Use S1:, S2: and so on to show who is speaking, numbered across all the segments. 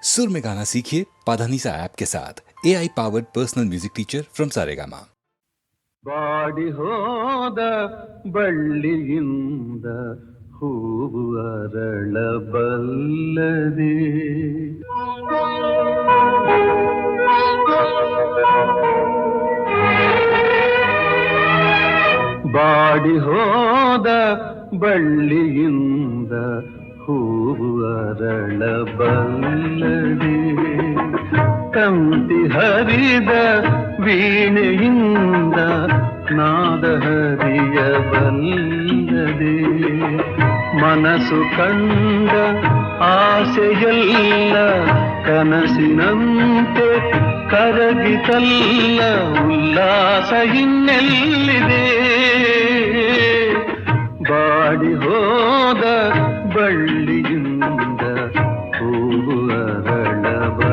S1: सुर में गाना सीखिए पाधानीसा ऐप के साथ AI powered personal music teacher from Saregama.
S2: Body ಹೋದ ಬಳ್ಳಿಯಿಂದ ಹೂವು ಅರಳಬಲ್ಲದೆ ಬಾಡಿ ಹೋದ ಬಳ್ಳಿಯಿಂದ ಹೂವು ಅರಳಬಲ್ಲದೆ ತಂತಿ ಹರಿದ ವೀಣೆಯಿಂದ ನಾದ ಹರಿಯಬಲ್ಲದೆ ಮನಸ್ಸು ಕಂಡ ಆಸೆಯಲ್ಲ ಕನಸಿನಂತೆ ಕರಗಿತಲ್ಲ ಉಲ್ಲಾಸ ಇನ್ನೆಲ್ಲಿದೆ ಬಾಡಿ ಹೋದ ಬಳ್ಳಿಯಿಂದ ಹೂವು ಅರಳಬಲ್ಲದೆ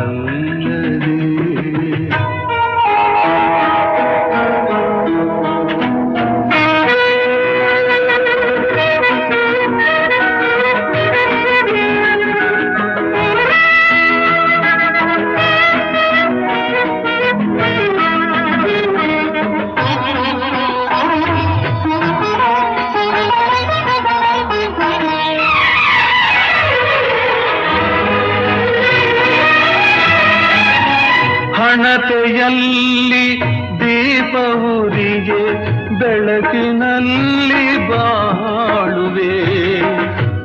S2: ಹಣತೆಯಲ್ಲಿ ದೀಪ ಉರಿಗೆ ಬೆಳಕಿನಲ್ಲಿ ಬಾಳುವೆ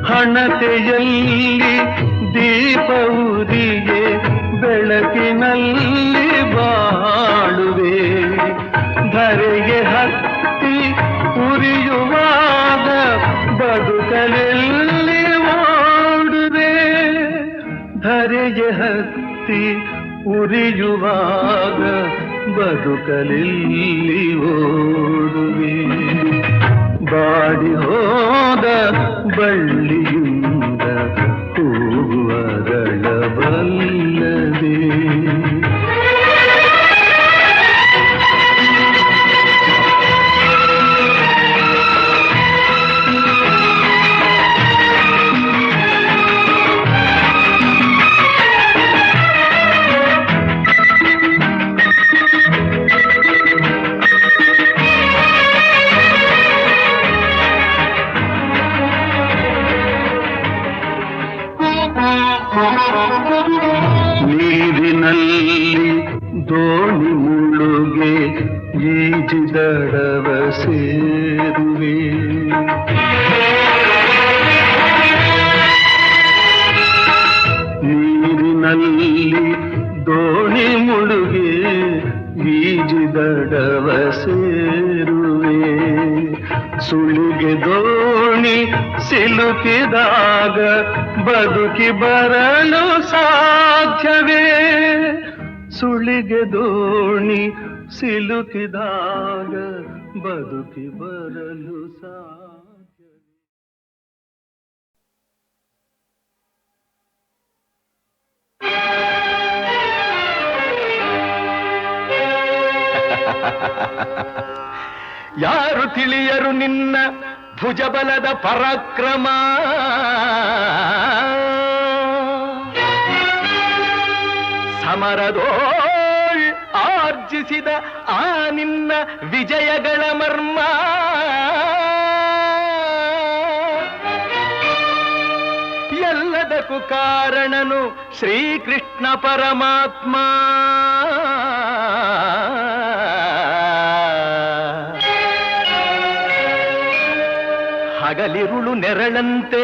S2: ಹಣತೆಯಲ್ಲಿ ದೀಪ ಉರಿಗೆ ಬೆಳಕಿನಲ್ಲಿ ಬಾಳುವೆ ಧರೆಗೆ ಹತ್ತಿ ಉರಿಯುವಾಗ ಬದುಕಲೆಲ್ಲಿ ಓಡುವೆ ಧರೆಗೆ ಹತ್ತಿ ಉರಿಯುವಾಗ ಬದುಕಲಿಲ್ಲಿ ಓಡುವೆ ಬಾಡಿ ಹೋದ ಬಳ್ಳಿಯಿಂದ ಹೂವು ಅರಳಬಲ್ಲದೆ ನೀರಿನಲ್ಲಿ ದೋಣಿ ಮುಳುಗೆ ಈಜಿದಡವ ಸೇರುವೆ ನೀರಿನಲ್ಲಿ ದೋಣಿ ಮುಳುಗೆ ಈಜಿದಡವ ಸೇರುವೆ ಸುಳಿಗೆ ದೋಣಿ ಸಿಲುಕಿದಾಗ ಬದುಕಿ ಬರಲು ಸಾಧ್ಯವೇ ಸುಳಿಗೆ ದೋಣಿ ಸಿಲುಕಿದಾಗ ಬದುಕಿ ಬರಲು ಸಾಧ್ಯವೇ. ಯಾರು ತಿಳಿಯರು ನಿನ್ನ ಭುಜಬಲದ ಪರಾಕ್ರಮ ಸಮರದೋಳ್ ಆರ್ಜಿಸಿದ ಆ ನಿನ್ನ ವಿಜಯಗಳ ಮರ್ಮ ಎಲ್ಲದಕ್ಕೂ ಕಾರಣನು ಶ್ರೀಕೃಷ್ಣ ಪರಮಾತ್ಮ ಹಗಲಿರುಳು ನೆರಳಂತೆ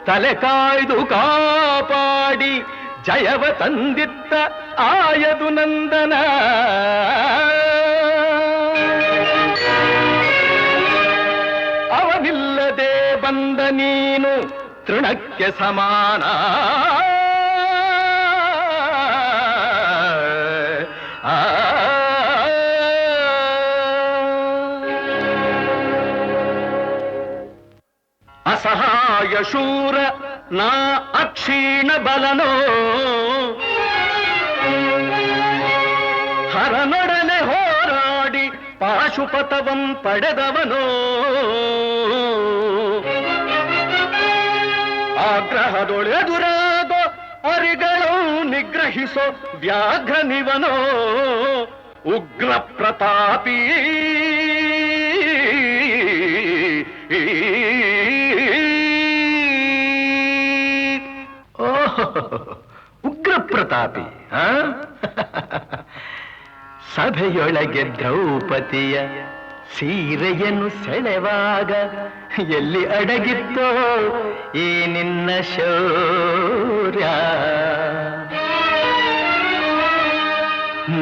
S2: ತಲೆ ಕಾಯ್ದು ಕಾಪಾಡಿ ಜಯವ ತಂದಿತ್ತ ಆಯದು ನಂದನ ಅವನಿಲ್ಲದೆ ಬಂದ ನೀನು ತೃಣಕ್ಕೆ ಸಮಾನ ಅಸಹಾಯ ಶೂರ ನಾ ಅಕ್ಷೀಣ ಬಲನೋ ಹರನೊಡನೆ ಹೋರಾಡಿ ಪಾಶುಪತವಂ ಪಡೆದವನೋ ಆಗ್ರಹದೊಳೆದುರಾಗೋ ಅರಿಗಳು ನಿಗ್ರಹಿಸೋ ವ್ಯಾಘ್ರನಿವನೋ ಉಗ್ರ ಪ್ರತಾಪಿ. ಉಗ್ರ ಪ್ರತಾಪಿ. ಸಭೆಯೊಳಗೆ ದ್ರೌಪದಿಯ ಸೀರೆಯನ್ನು ಸೆಳೆವಾಗ ಎಲ್ಲಿ ಅಡಗಿತ್ತೋ ಈ ನಿನ್ನ ಶೌರ್ಯ.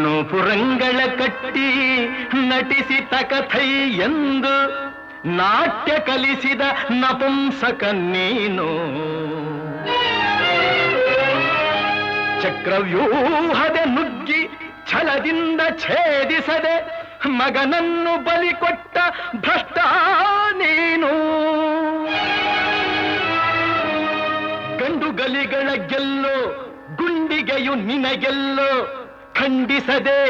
S2: ನೂಪುರಂಗಳ ಕಟ್ಟಿ ನಟಿಸಿ ತಕಥೈ ಎಂದು ನಾಟ್ಯ ಕಲಿಸಿದ ನಪುಂಸಕ ನೀನು. ಚಕ್ರವ್ಯೂಹದ ನುಗ್ಗಿ ಛಲದಿಂದ ಛೇದಿಸದೆ ಮಗನನ್ನು ಬಲಿ ಕೊಟ್ಟ ಭ್ರಷ್ಟ ನೀನು. ಗಂಡುಗಲಿಗಳ ಗೆಲ್ಲೋ ಗುಂಡಿಗೆಯು ನಿನಗೆಲ್ಲೋ ಖಂಡಿಸದೆ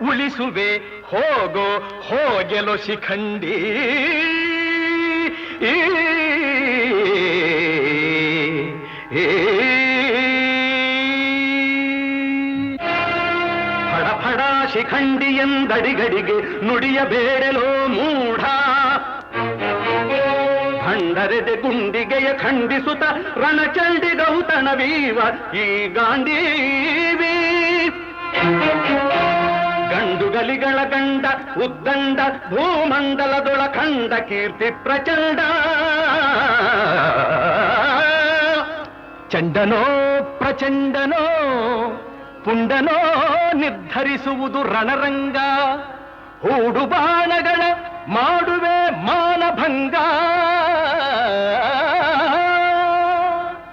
S2: ಉಳಿಸುವೆ ಹೋಗೋ ಹೋಗೆಲೋ ಶಿಖಂಡಿ. ಫಡ ಶಿಖಂಡಿ ಎಂದಡಿಗಡಿಗೆ ನುಡಿಯಬೇಡಲೋ ಮೂಢ. ಭಂಡರೆದೆ ಗುಂಡಿಗೆಯ ಖಂಡಿಸುತ್ತ ರಣಚಂಡಿ ಗೌತಣವೀವ ಈ ಗಾಂಧೀವಿ. ಗಂಡುಗಲಿಗಳ ಗಂಡ ಉದ್ದಂಡ ಭೂಮಂಡಲದೊಳ ಖಂಡ ಕೀರ್ತಿ ಪ್ರಚಂಡ. ಚಂಡನೋ ಪ್ರಚಂಡನೋ ಪುಂಡನೋ ನಿರ್ಧರಿಸುವುದು ರಣರಂಗ. ಹೂಡು ಬಾಣಗಳ ಮಾಡುವೆ ಮಾನಭಂಗ.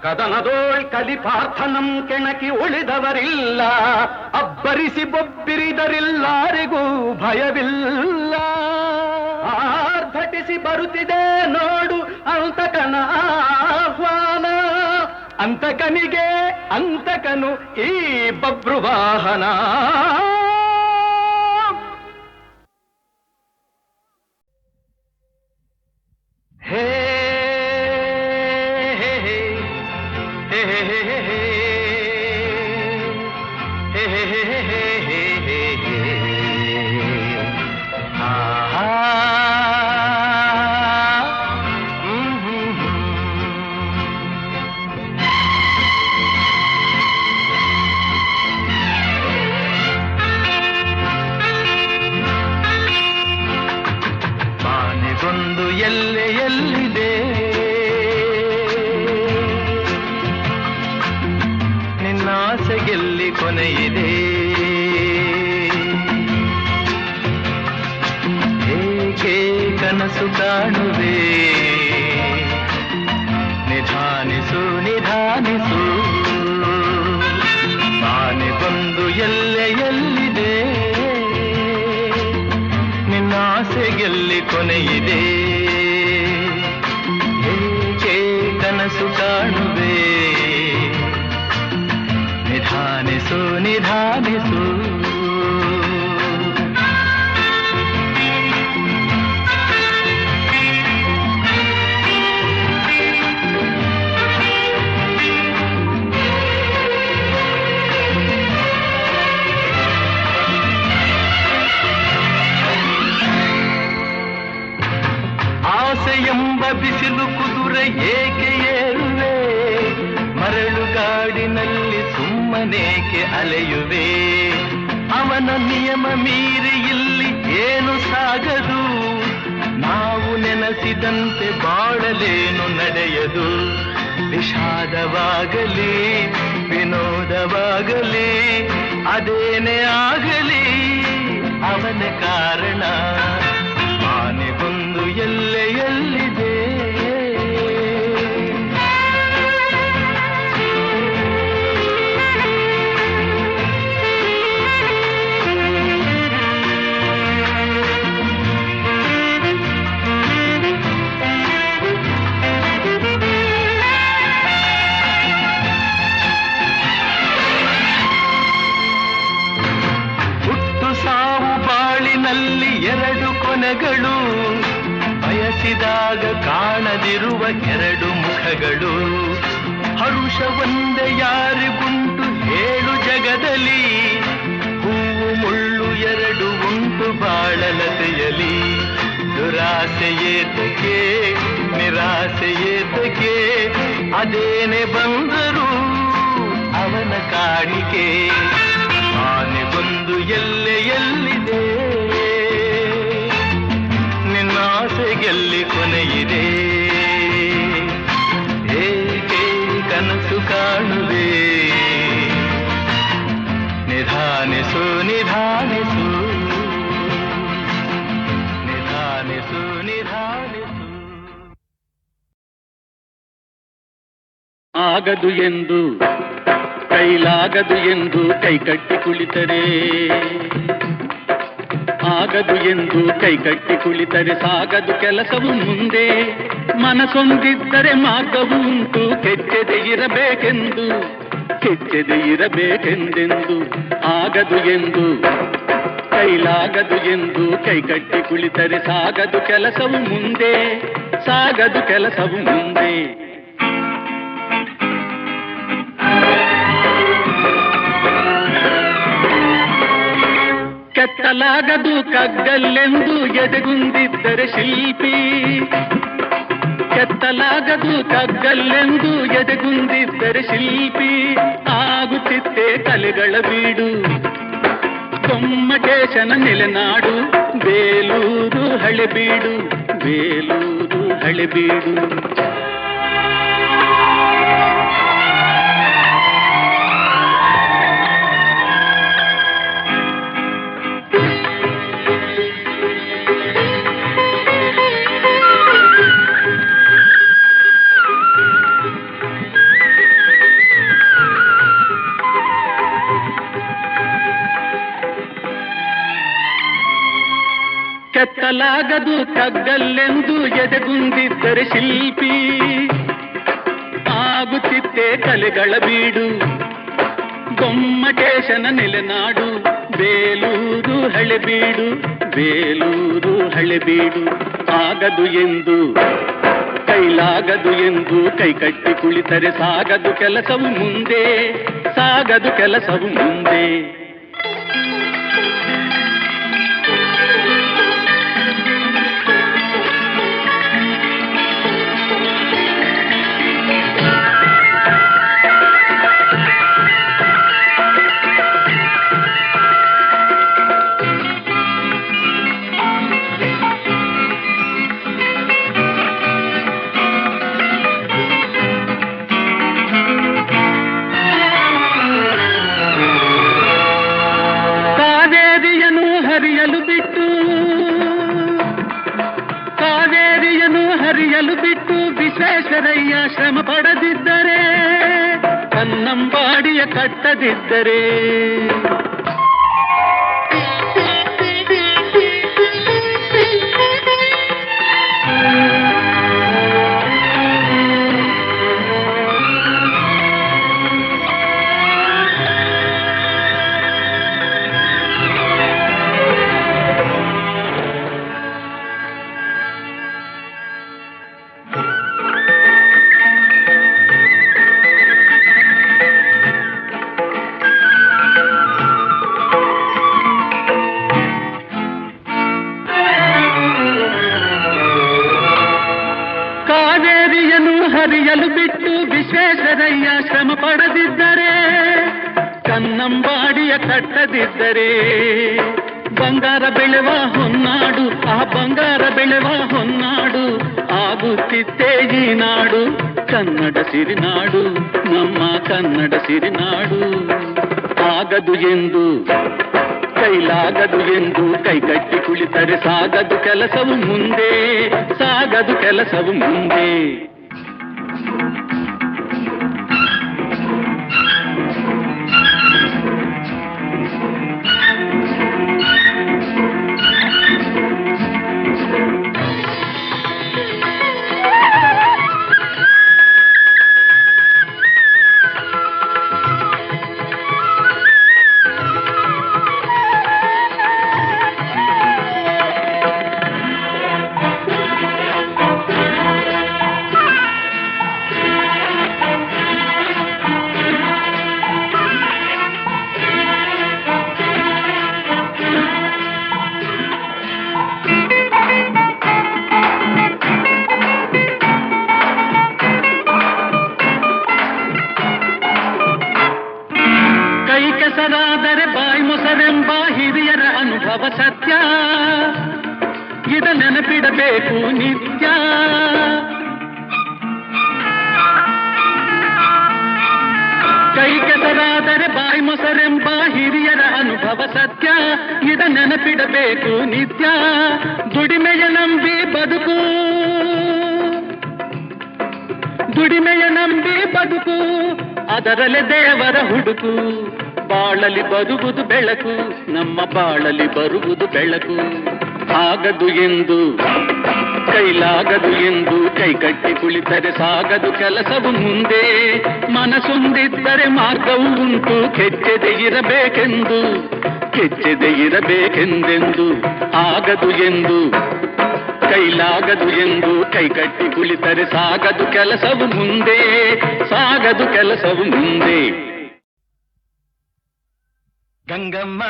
S2: ಕದನದೋಳ್ ಕಲಿಪಾರ್ಥನಂ ಕೆಣಕಿ ಉಳಿದವರಿಲ್ಲ. ಅಬ್ಬರಿಸಿ ಬೊಬ್ಬಿರಿದರಿಲ್ಲಾರಿಗೂ ಭಯವಿಲ್ಲ. ಆರ್ಭಟಿಸಿ ಬರುತ್ತಿದೆ ನೋಡು ಅಂತಕನ ಆಹ್ವಾನ. ಅಂತಕನಿಗೆ ಅಂತಕನು ಈ ಬಭ್ರುವಾಹನ. ಹೇ ಬಾನೆಗೊಂದು ಎಲ್ಲೆಯಲ್ಲಿದೆ ನಿನ್ನಾಸೆಗೆಲ್ಲಿ ಕೊನೆಯಿದೆ. ಹೇಗೆ ಕನಸು ಕಾಣುವೆ ನಿಧಾನಿಸು ನಿಧಾನಿಸು. ಬಾನೆಗೊಂದು ಎಲ್ಲೆಯಲ್ಲಿದೆ ನಿನ್ನಾಸೆಗೆಲ್ಲಿ ಕೊನೆಯಿದೆ. ಹೇಗೆ ಕನಸು ಕಾಣುವೆ ನಿಧಾನಿಸು ನಿಧಾನಿಸು. ಆಸೆಯೆಂಬ ಬಿಸಿಲು ಕುದುರೆ ಏಕೆ ಏರುವೆ. ಮರಳುಗಾಡಿನಲ್ಲಿ ಸುಮ್ಮನೇಕೆ ಅಲೆಯುವೆ. ಅವನ ನಿಯಮ ಮೀರಿ ಇಲ್ಲಿ ಏನು ಸಾಗದು. ನಾವು ನೆನೆಸಿದಂತೆ ಬಾಳಲೇನು ನಡೆಯದು. ವಿಷಾದವಾಗಲಿ ವಿನೋದವಾಗಲಿ ಅದೇನೇ ಆಗಲಿ ಅವನ ಕಾರಣ. ಆನೆಗೊಂದು ಎಲ್ಲೆಯಲ್ಲಿದೆ. ಎರಡು ಕೊನೆಗಳು ಬಯಸಿದಾಗ ಕಾಣದಿರುವ ಎರಡು ಮುಖಗಳು. ಹರುಷ ಒಂದೇ ಯಾರಿಗುಂಟು ಹೇಳು ಸಿಗಲಿ, ಹೂವು ಮುಳ್ಳು ಎರಡು ಉಂಟು ಬಾಳಲತೆಯಲಿ. ದುರಾಸೆಯೇತಕ್ಕೆ ನಿರಾಸೆಯೇತಕ್ಕೆ, ಅದೇನೆ ಬಂದರು ಅವನ ಕಾಣಿಕೆ. ಆನೆ ಬಂದು ಎಲ್ಲೆಯಲ್ಲಿದೆ, ನಿನ್ನಾಸೆಗೆಲ್ಲಿ ಕೊನೆಯಿದೆ. ಏಕೆ ಕನಸು ಕಾಣುವೆ, ನಿಧಾನಿಸು ನಿಧಾನಿಸು ನಿಧಾನಿಸು ನಿಧಾನಿಸು.
S3: ಆಗದು ಎಂದು ಕೈಲಾಗದು ಎಂದು ಕೈಕಟ್ಟಿ ಕುಳಿತರೆ, ಆಗದು ಎಂದು ಕೈಕಟ್ಟಿ ಕುಳಿತರೆ ಸಾಗದು ಕೆಲಸವು ಮುಂದೆ. ಮನಸೊಂದಿದ್ದರೆ ಮಾರ್ಗವು ಉಂಟು, ಕೆಚ್ಚದೆ ಇರಬೇಕೆಂದು ಕೆಚ್ಚದೆ ಇರಬೇಕೆಂದೆಂದು. ಆಗದು ಎಂದು ಕೈಲಾಗದು ಎಂದು ಕೈಕಟ್ಟಿ ಕುಳಿತರೆ ಸಾಗದು ಕೆಲಸವು ಮುಂದೆ, ಸಾಗದು ಕೆಲಸವು ಮುಂದೆ. ಕೆತ್ತಲಾಗದು ಕಗ್ಗಲ್ಲೆಂದು ಎದೆಗುಂದಿದ್ದರೆ ಶಿಲ್ಪಿ, ಕೆತ್ತಲಾಗದು ಕಗ್ಗಲ್ಲೆಂದು ಎದೆಗುಂದಿದ್ದರೆ ಶಿಲ್ಪಿ. ಆಗುತ್ತಿತ್ತೆ ಕಲೆಗಳ ಬೀಡು, ಗೊಮ್ಮಟೇಶನ ನೆಲೆನಾಡು. ಬೇಲೂರು ಹಳೆಬೀಡು, ಬೇಲೂರು ಹಳೆಬೀಡು. ಕೆತ್ತಲಾಗದು ಕಗ್ಗಲ್ಲೆಂದು ಎದೆಗುಂದಿದ್ದರೆ ಶಿಲ್ಪಿ. ಆಗುತ್ತಿತ್ತೆ ಕಲೆಗಳ ಬೀಡು, ಗೊಮ್ಮಟೇಶನ ನೆಲೆನಾಡು. ಬೇಲೂರು ಹಳೆಬೀಡು, ಬೇಲೂರು ಹಳೆಬೀಡು. ಆಗದು ಎಂದು ಕೈಲಾಗದು ಎಂದು ಕೈಕಟ್ಟಿ ಕುಳಿತರೆ ಸಾಗದು ಕೆಲಸವು ಮುಂದೆ, ಸಾಗದು ಕೆಲಸವು ಮುಂದೆ. ಹರಿಯಲು ಬಿಟ್ಟು ವಿಶ್ವೇಶ್ವರಯ್ಯ ಶ್ರಮ ಪಡದಿದ್ದರೆ, ಕನ್ನಂಬಾಡಿಯ ಕಟ್ಟದಿದ್ದರೆ. ಹರಿಯಲು ಬಿಟ್ಟು ವಿಶ್ವೇಶ್ವರಯ್ಯ ಶ್ರಮ ಪಡದಿದ್ದರೆ, ಕನ್ನಂಬಾಡಿಯ ಕಟ್ಟದಿದ್ದರೆ. ಬಂಗಾರ ಬೆಳೆವ ಹೊನ್ನಾಡು, ಆ ಬಂಗಾರ ಬೆಳೆವ ಹೊನ್ನಾಡು. ಆಗುತ್ತಿತ್ತೇ ಈ ನಾಡು ಕನ್ನಡ ಸಿರಿನಾಡು, ನಮ್ಮ ಕನ್ನಡ ಸಿರಿನಾಡು. ಆಗದು ಎಂದು ಕೈಲಾಗದು ಎಂದು ಕೈಕಟ್ಟಿ ಕುಳಿತರೆ ಸಾಗದು ಕೆಲಸವು ಮುಂದೆ, ಸಾಗದು ಕೆಲಸವು ಮುಂದೆ. ಕೆಸರಾದರೆ ಬಾಯಿ ಮೊಸರೆಂಬ ಹಿರಿಯರ ಅನುಭವ ಸತ್ಯ, ಇದ ನೆನಪಿಡಬೇಕು ನಿತ್ಯ. ಕೈ ಕೆಸರಾದರೆ ಬಾಯಿ ಮೊಸರೆಂಬ ಹಿರಿಯರ ಅನುಭವ ಸತ್ಯ, ಇದ ನೆನಪಿಡಬೇಕು ನಿತ್ಯ. ದುಡಿಮೆಯ ನಂಬಿ ಬದುಕು, ದುಡಿಮೆಯ ನಂಬಿ ಬದುಕು, ಅದರಲ್ಲೇ ದೇವರ ಹುಡುಕು. ಬಾಳಲಿ ಬರುವುದು ಬೆಳಕು, ನಮ್ಮ ಬಾಳಲಿ ಬರುವುದು ಬೆಳಕು. ಆಗದು ಎಂದು ಕೈಲಾಗದು ಎಂದು ಕೈಕಟ್ಟಿ ಕುಳಿತರೆ ಸಾಗದು ಕೆಲಸವು ಮುಂದೆ. ಮನಸ್ಸೊಂದಿದ್ದರೆ ಮಾರ್ಗವು ಉಂಟು, ಕೆಚ್ಚದೆ ಇರಬೇಕೆಂದು, ಕೆಚ್ಚದೆ ಇರಬೇಕೆಂದೆಂದು. ಆಗದು ಎಂದು ಕೈಲಾಗದು ಎಂದು ಕೈಕಟ್ಟಿ ಕುಳಿತರೆ ಸಾಗದು ಕೆಲಸವು ಮುಂದೆ, ಸಾಗದು ಕೆಲಸವು ಮುಂದೆ.
S2: ಗಂಗಮ್ಮ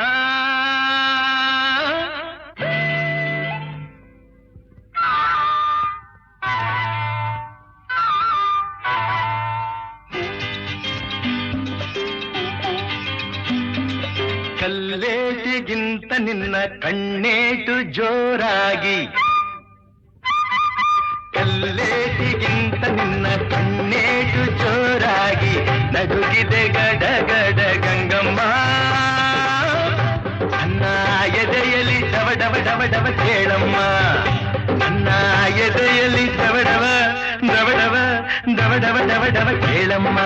S2: ಕಲ್ಲೇಟಿಗಿಂತ ನಿನ್ನ ಕಣ್ಣೇಟು ಜೋರಾಗಿ, ಕಲ್ಲೇಟಿಗಿಂತ ನಿನ್ನ ಕಣ್ಣೇಟು ಜೋರಾಗಿ ನಡುಗಿದೆ ಗಡಗಡ ಗಂಗಮ್ಮ. ನನ್ನ ಎದೆಯಲ್ಲಿ ಡವ ಡವ ಡವ ಡವ ಕೇಳಮ್ಮ, ನನ್ನ ಎದೆಯಲ್ಲಿ ಡವ ಡವ ಡವ ಡವ ಡವ ಡವ ಡವ ಡವ ಕೇಳಮ್ಮ.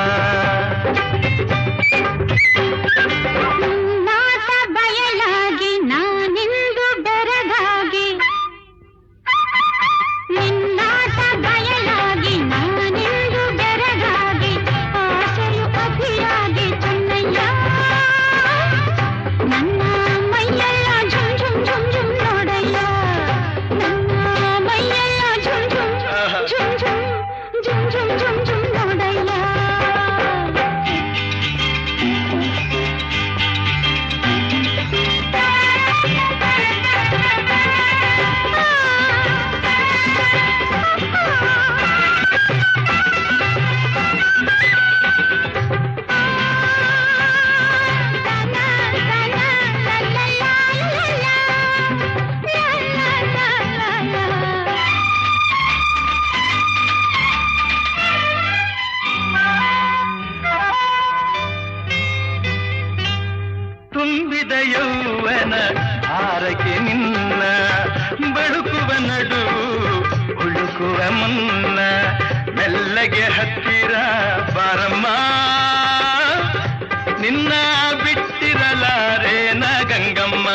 S2: ತುಂಬಿದ ಯೌವನ ಆರಕ್ಕೆ ನಿನ್ನ ಬಳುಕುವ ನಡು ಹುಡುಕುವ ಮುನ್ನ ಮೆಲ್ಲಗೆ ಹತ್ತಿರ ಬಾರಮ್ಮ. ನಿನ್ನ ಬಿಟ್ಟಿರಲಾರೇನ ಗಂಗಮ್ಮ.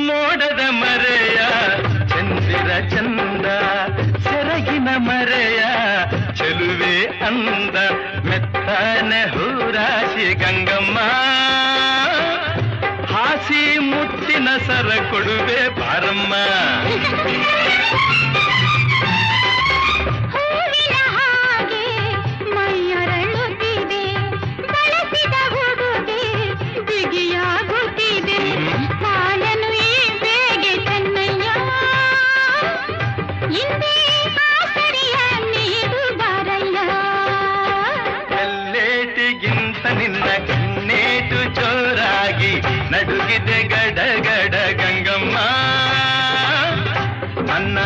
S2: ಮೋಡದ ಮರೆಯ ಚಂದಿರ ಚಂದ, ಸೆರಗಿನ ಮರೆಯ ಚೆಲುವೆ ಅಂದ, ಮೆತ್ತನೆ ಹೂರಾಶಿ ಗಂಗಮ್ಮ. ಹಾಸಿ ಮುತ್ತಿನ ಸರ ಕೊಡುವೆ ಬಾರಮ್ಮ. ಕಲ್ಲೇಟಿಗಿಂತ ನಿನ್ನ ಕಣ್ಣೇಟು ಜೋರಾಗಿ ನಡುಗಿದೆ ಗಡಗಡ ಗಂಗಮ್ಮ. ನನ್ನ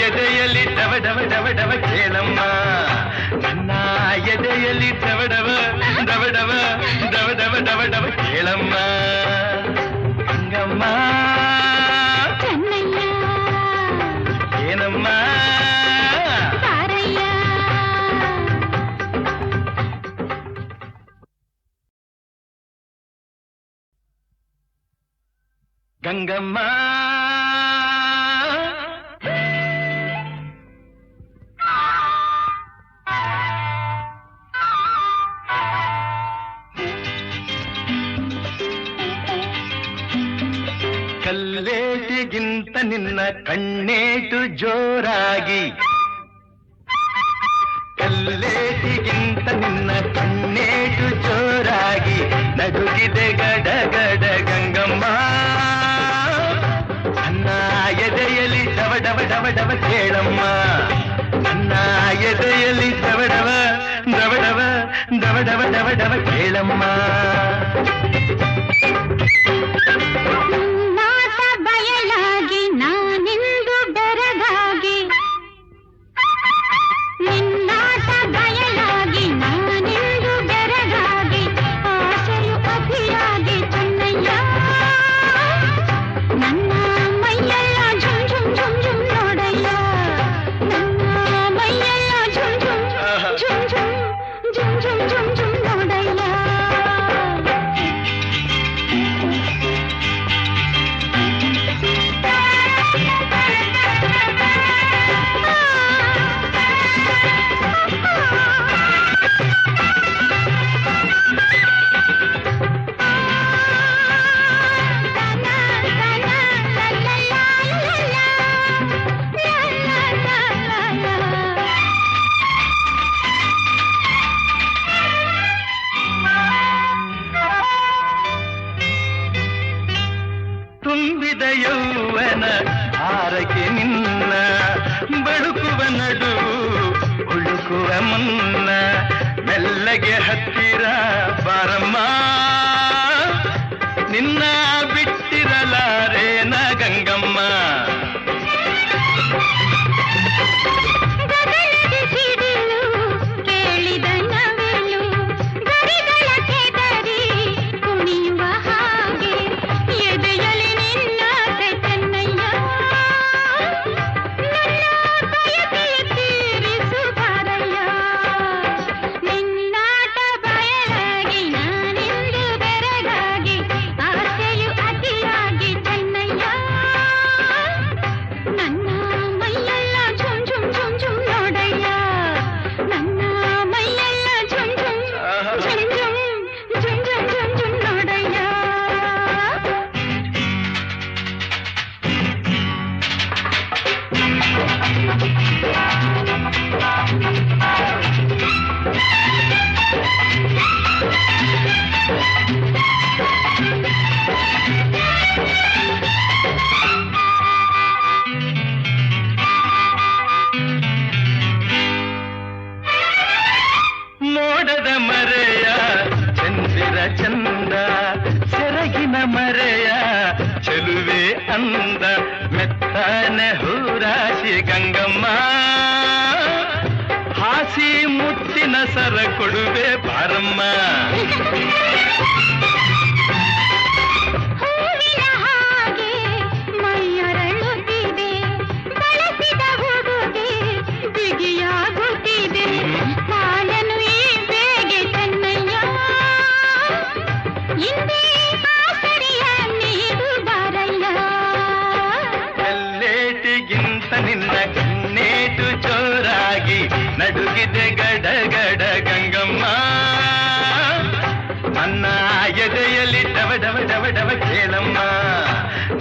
S2: ಎದೆಯಲ್ಲಿ ಡವ ಡವ ಡವ ಡವ ಕೇಳಮ್ಮ. ಎದೆಯಲ್ಲಿ ದವಡವ ದವಡವ ದವಡವ ದವಡವ ಕೇಳಮ್ಮ ಗಂಗಮ್ಮ
S4: ಚೆನ್ನಯ್ಯ
S2: ಏನಮ್ಮ
S4: ಸಾರಯ್ಯ
S2: ಗಂಗಮ್ಮ ಕಲ್ಲೇಟಿಗಿಂತ ನಿನ್ನ ಕಣ್ಣೇಟು ಜೋರಾಗಿ ಕಲ್ಲೇಟಿಗಿಂತ ನಿನ್ನ ಕಣ್ಣೇಟು ಜೋರಾಗಿ ನಡುಗಿದೆ ಗಡ ಗಡ ಗಂಗಮ್ಮ ನನ್ನ ಎದೆಯಲ್ಲಿ ಡವ ಡವ ಡವ ಕೇಳಮ್ಮ ನನ್ನ ಎದೆಯಲ್ಲಿ ಡವ ಡವ ಡವ ಡವ ಡವ ಡವ ಡವ ಡವ ಕೇಳಮ್ಮ
S4: ನಾಟ ಬಯಲಾಗಿ ನಾನಿಂದು ಬೆರಗಾಗಿ ನಿನ್ನಾಟ ಬಯಲಾಗಿ ನಾನಿಂದು ಬೆರಗಾಗಿ ಆಸೆಯು ಅತಿಯಾಗಿ ಚೆನ್ನಯ್ಯ ನನ್ನ ಮೈಯೆಲ್ಲ ಝುಮ್ ಝುಮ್ ಝುಮ್ ಝುಮ್ ನೋಡಯ್ಯ ನನ್ನ ಮೈಯೆಲ್ಲ zoom zoom zoom zoom zoom zoom zoom zoom ನೋಡಯ್ಯ
S2: ತುಂಬಿದ ಯೌವನ ಹಾರಕ್ಕೆ ನಿನ್ನ ಬಳುಕುವ ನಡು ಉಳುಕುವ ಮುನ್ನ ಮೆಲ್ಲಗೆ ಹತ್ತಿರ ಬಾರಮ್ಮ ನಿನ್ನ ಬಿಟ್ಟಿರಲಾರೇನ ಗಂಗಮ್ಮ
S4: ಗಗನದ ಸಿಡಿಲು ಕೇಳಿದ ನವಿಲು ಗರಿಗಳ ಕೆದರಿ ಕುಣಿಯುವ ಹಾಗೆ ಎದೆಯಲ್ಲಿ ನಿನ್ನ ಚೆನ್ನಯ್ಯ ನನ್ನ ಬಯಕೆಯ ತೀರಿಸು ಬಾರಯ್ಯ ನಿನ್ನಾಟ ಬಯಲಾಗಿ ನಾನಿಂದು ಬೆರಗಾಗಿ ಆಸೆಯು ಅತಿಯಾಗಿ ಚೆನ್ನಯ್ಯ ನನ್ನ ಮೈಯೆಲ್ಲ ಝುಮ್ ಝುಮ್ ಝುಮ್ ಝುಮ್ ನೋಡಯ್ಯ ನನ್ನ ಮೈಯೆಲ್ಲ zoom zoom zoom zoom zoom zoom zoom zoom ನೋಡಯ್ಯ
S2: ಮೋಡದ ಮರೆಯ ಚಂದಿರ ಚಂದ ಸೆರಗಿನ ಮರೆಯ ಚೆಲುವೆ ಅಂದ ಮೆತ್ತನೆ ಹೂರಾಶಿ ಗಂಗಮ್ಮ ಹಾಸಿ ಮುತ್ತಿನ ಸರ ಕೊಡುವೆ ಬಾರಮ್ಮ
S4: ಹೂವಿನ ಹಾಗೆ ಮೈಯರಳುತ್ತಿದೆ ಬಳಸಿದ ಹುಡುಗೆ ಬಿಗಿಯಾಗುತ್ತಿದೆ ಕಾಲನು ಈ ಬೇಗೆ ಚೆನ್ನಯ್ಯ ಇಂದೇ ಆಸರೆಯ ನೀಡು ಬಾರಯ್ಯ
S2: ಕಲ್ಲೇಟಿಗಿಂತ ನಿನ್ನ ಕಣ್ಣೇಟು ಜೋರಾಗಿ ನಡುಗಿದೆ ಗಡ ಗಡ ಗಂಗಮ್ಮ ನನ್ನ ಎದೆಯಲ್ಲಿ ಡವ ಡವ ಡವ ಡವ ಕೇಳಮ್ಮ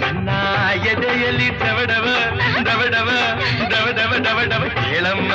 S2: ನನ್ನ ಎದೆಯಲ್ಲಿ ಡವ ಡವ ಡವ ಡವ ಡವ ಡವ ಡವ ಡವ ಕೇಳಮ್ಮ